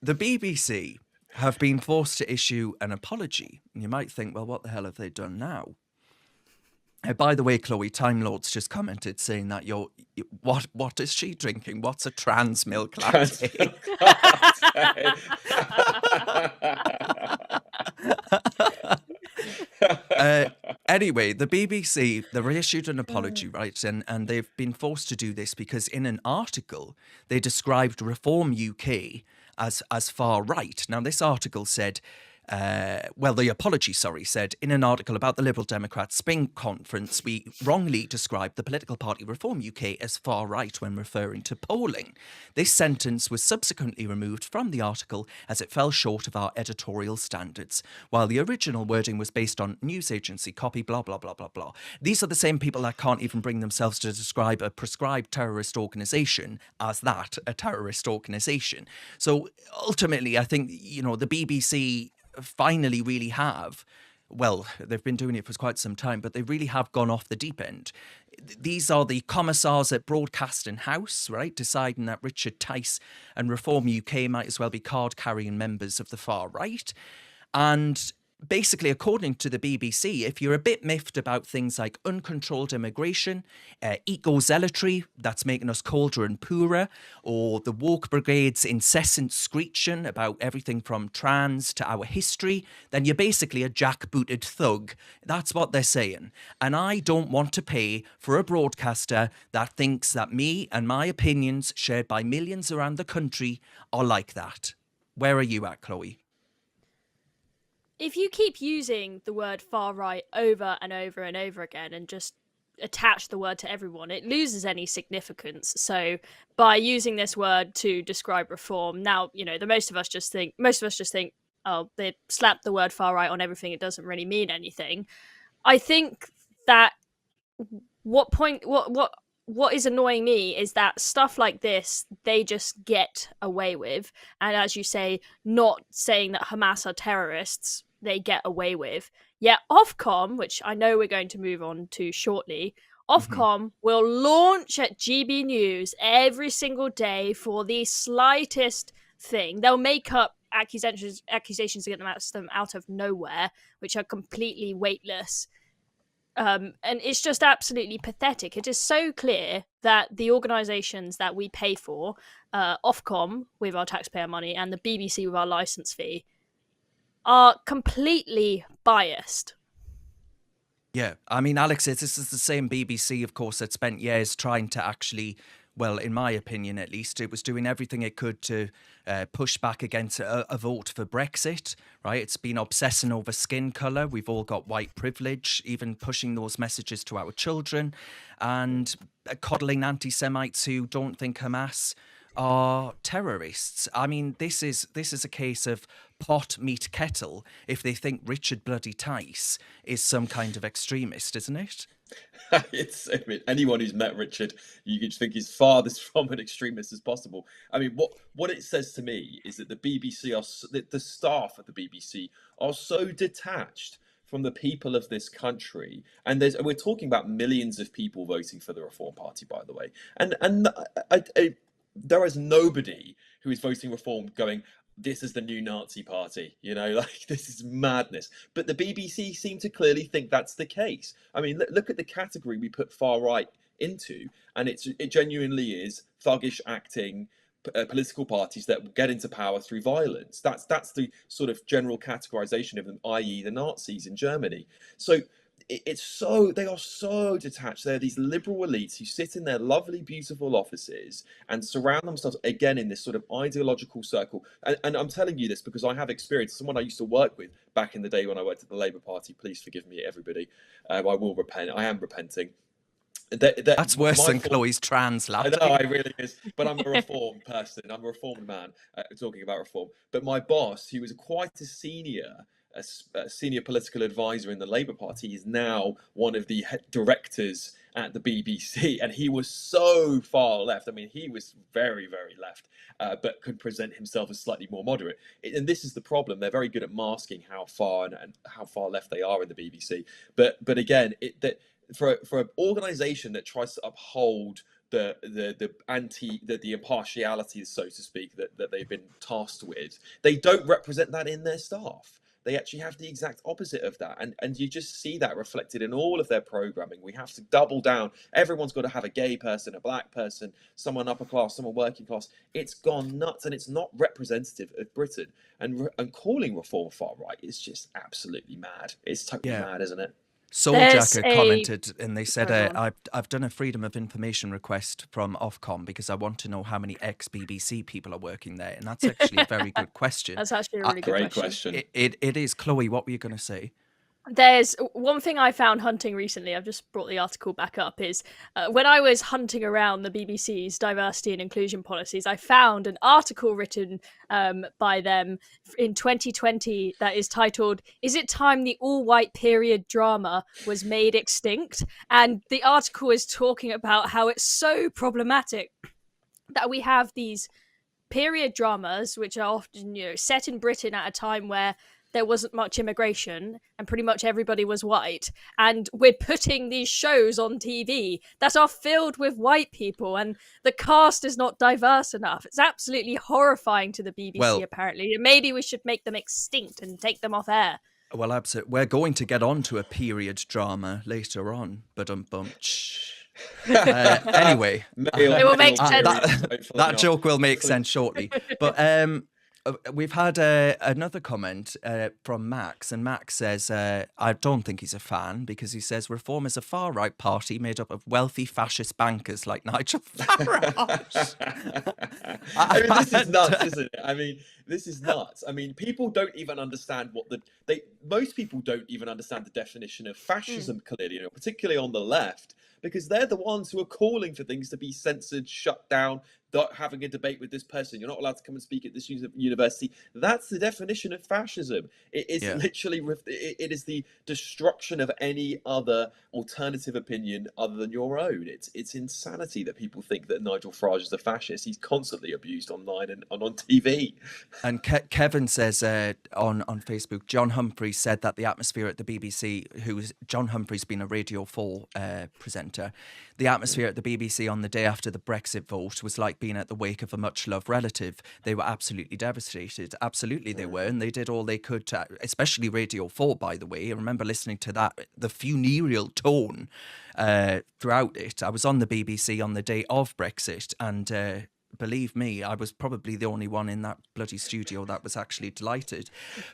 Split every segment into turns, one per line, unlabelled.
The BBC have been forced to issue an apology. And you might think, well, what the hell have they done now? By the way, Chloe, Time Lord's just commented saying that what is she drinking? What's a trans milk latte? Anyway, the BBC, they've issued an apology, right? And they've been forced to do this because in an article, they described Reform UK as far right. Now, this article said, the apology, said, in an article about the Liberal Democrats Spring Conference, we wrongly described the political party Reform UK as far right when referring to polling. This sentence was subsequently removed from the article as it fell short of our editorial standards, while the original wording was based on news agency copy, blah, blah, blah, blah, blah. These are the same people that can't even bring themselves to describe a prescribed terrorist organisation as that, a terrorist organisation. So ultimately, I think, the BBC finally really have, well, they've been doing it for quite some time, but they really have gone off the deep end. These are the commissars at Broadcasting House, right, deciding that Richard Tice and Reform UK might as well be card-carrying members of the far right. And basically, according to the BBC, if you're a bit miffed about things like uncontrolled immigration, eco-zealotry that's making us colder and poorer, or the woke brigade's incessant screeching about everything from trans to our history, then you're basically a jackbooted thug. That's what they're saying. And I don't want to pay for a broadcaster that thinks that me and my opinions shared by millions around the country are like that. Where are you at, Chloe?
If you keep using the word far right over and over and over again and just attach the word to everyone, it loses any significance. So by using this word to describe reform, now, most of us just think, oh, they slapped the word far right on everything. It doesn't really mean anything. I think that what is annoying me is that stuff like this, they just get away with. And as you say, not saying that Hamas are terrorists, they get away with. Yet Ofcom, which I know we're going to move on to shortly, Ofcom will launch at GB News every single day for the slightest thing. They'll make up accusations against them out of nowhere, which are completely weightless. And it's just absolutely pathetic. It is so clear that the organisations that we pay for, Ofcom with our taxpayer money and the BBC with our licence fee, are completely biased.
Yeah, I mean, Alex, this is the same BBC, of course, that spent years trying to actually, well, in my opinion at least, it was doing everything it could to push back against a vote for Brexit, right? It's been obsessing over skin colour. We've all got white privilege, even pushing those messages to our children and coddling anti-Semites who don't think Hamas are terrorists. I mean, this is a case of pot meet kettle if they think Richard bloody Tice is some kind of extremist, isn't it?
Anyone who's met Richard, you can just think he's farthest from an extremist as possible. I mean, what it says to me is that the BBC the staff at the BBC are so detached from the people of this country, and we're talking about millions of people voting for the Reform Party, by the way, and there is nobody who is voting Reform going, this is the new Nazi party, this is madness. But the BBC seem to clearly think that's the case. I mean, look at the category we put far right into, and it genuinely is thuggish acting political parties that get into power through violence. That's the sort of general categorization of them, i.e. the Nazis in Germany. So they are so detached. They're these liberal elites who sit in their lovely, beautiful offices and surround themselves again in this sort of ideological circle. And I'm telling you this because I have experience. Someone I used to work with back in the day when I worked at the Labour Party. Please forgive me, everybody. I will repent. I am repenting.
That's worse than Chloe's trans latte.
I know, it really is. But I'm a reformed person. I'm a reformed man talking about reform. But my boss, who was quite a senior political advisor in the Labour Party, is now one of the directors at the BBC, and he was so far left. I mean, he was very, very left, but could present himself as slightly more moderate. And this is the problem. They're very good at masking how far and how far left they are in the BBC. But again, for an organisation that tries to uphold the impartiality, so to speak, that they've been tasked with. They don't represent that in their staff. They actually have the exact opposite of that. And you just see that reflected in all of their programming. We have to double down. Everyone's got to have a gay person, a black person, someone upper class, someone working class. It's gone nuts, and it's not representative of Britain. And calling reform far right is just absolutely mad. It's totally mad, isn't it?
Souljacker commented and they said,
Sorry, go on.
I've done a freedom of information request from Ofcom because I want to know how many ex-BBC people are working there. And that's actually a very good question.
That's actually a really good
Great
question.
question.
It is. Chloe, what were you going to say?
There's one thing I found hunting recently, I've just brought the article back up, is when I was hunting around the BBC's diversity and inclusion policies, I found an article written by them in 2020 that is titled, "Is it time the all-white period drama was made extinct?" And the article is talking about how it's so problematic that we have these period dramas, which are often, set in Britain at a time where there wasn't much immigration and pretty much everybody was white, and we're putting these shows on TV that are filled with white people and the cast is not diverse enough. It's absolutely horrifying to the BBC, apparently. Maybe we should make them extinct and take them off air.
Well, absolutely. We're going to get on to a period drama later on, but anyway,
it will make sense.
That joke will make sense shortly. But we've had another comment from Max, and Max says, I don't think he's a fan because he says Reform is a far-right party made up of wealthy fascist bankers like Nigel Farage.
I mean, this is nuts, isn't it? I mean, this is nuts. I mean, people don't even understand most people don't even understand the definition of fascism clearly, particularly on the left, because they're the ones who are calling for things to be censored, shut down, not having a debate with this person. You're not allowed to come and speak at this university. That's the definition of fascism. It is literally, it is the destruction of any other alternative opinion other than your own. It's insanity that people think that Nigel Farage is a fascist. He's constantly abused online and on TV.
And Kevin says on Facebook, John Humphrys said that the atmosphere at the BBC, John Humphrys been a Radio 4 presenter, the atmosphere at the BBC on the day after the Brexit vote was like being at the wake of a much-loved relative. They were absolutely devastated. Absolutely they were, and they did all they could to, especially Radio 4, by the way. I remember listening to that, the funereal tone throughout it. I was on the BBC on the day of Brexit, and believe me, I was probably the only one in that bloody studio that was actually delighted.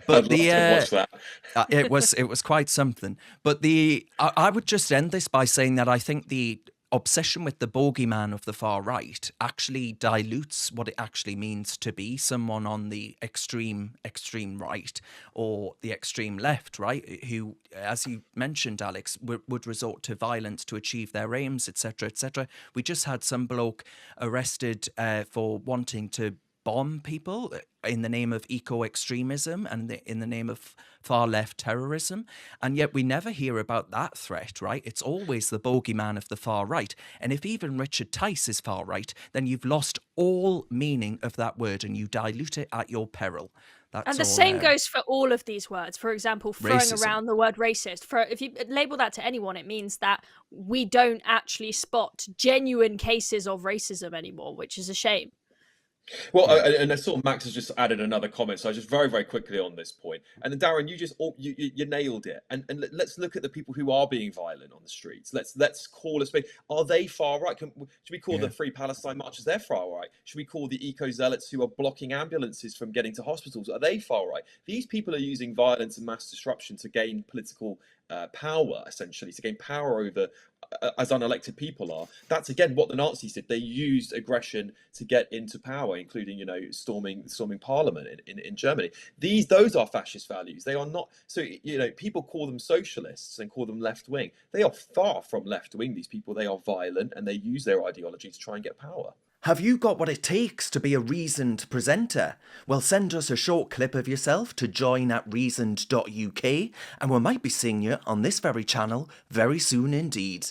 But it was quite something. But I would just end this by saying that I think the obsession with the bogeyman of the far right actually dilutes what it actually means to be someone on the extreme right or the extreme left, right? Who, as you mentioned, Alex, would resort to violence to achieve their aims, etc., etc. We just had some bloke arrested for wanting to bomb people in the name of eco-extremism and in the name of far-left terrorism. And yet we never hear about that threat, right? It's always the bogeyman of the far right. And if even Richard Tice is far right, then you've lost all meaning of that word and you dilute it at your peril.
And the same goes for all of these words. For example, throwing
racism
around the word racist. If you label that to anyone, it means that we don't actually spot genuine cases of racism anymore, which is a shame.
Well, and I saw Max has just added another comment, so just very, very quickly on this point. And then Darren, you nailed it. And let's look at the people who are being violent on the streets. Let's call a spade. Are they far right? Should we call the Free Palestine marchers? They're far right. Should we call the eco zealots who are blocking ambulances from getting to hospitals? Are they far right? These people are using violence and mass disruption to gain political power, essentially, to gain power over as unelected people are. That's again what the Nazis did. They used aggression to get into power, including storming parliament in Germany. Those are fascist values. They are not. So people call them socialists and call them left wing. They are far from left wing. These people, they are violent and they use their ideology to try and get power.
Have you got what it takes to be a reasoned presenter? Well, send us a short clip of yourself to join@reasoned.uk and we might be seeing you on this very channel very soon indeed.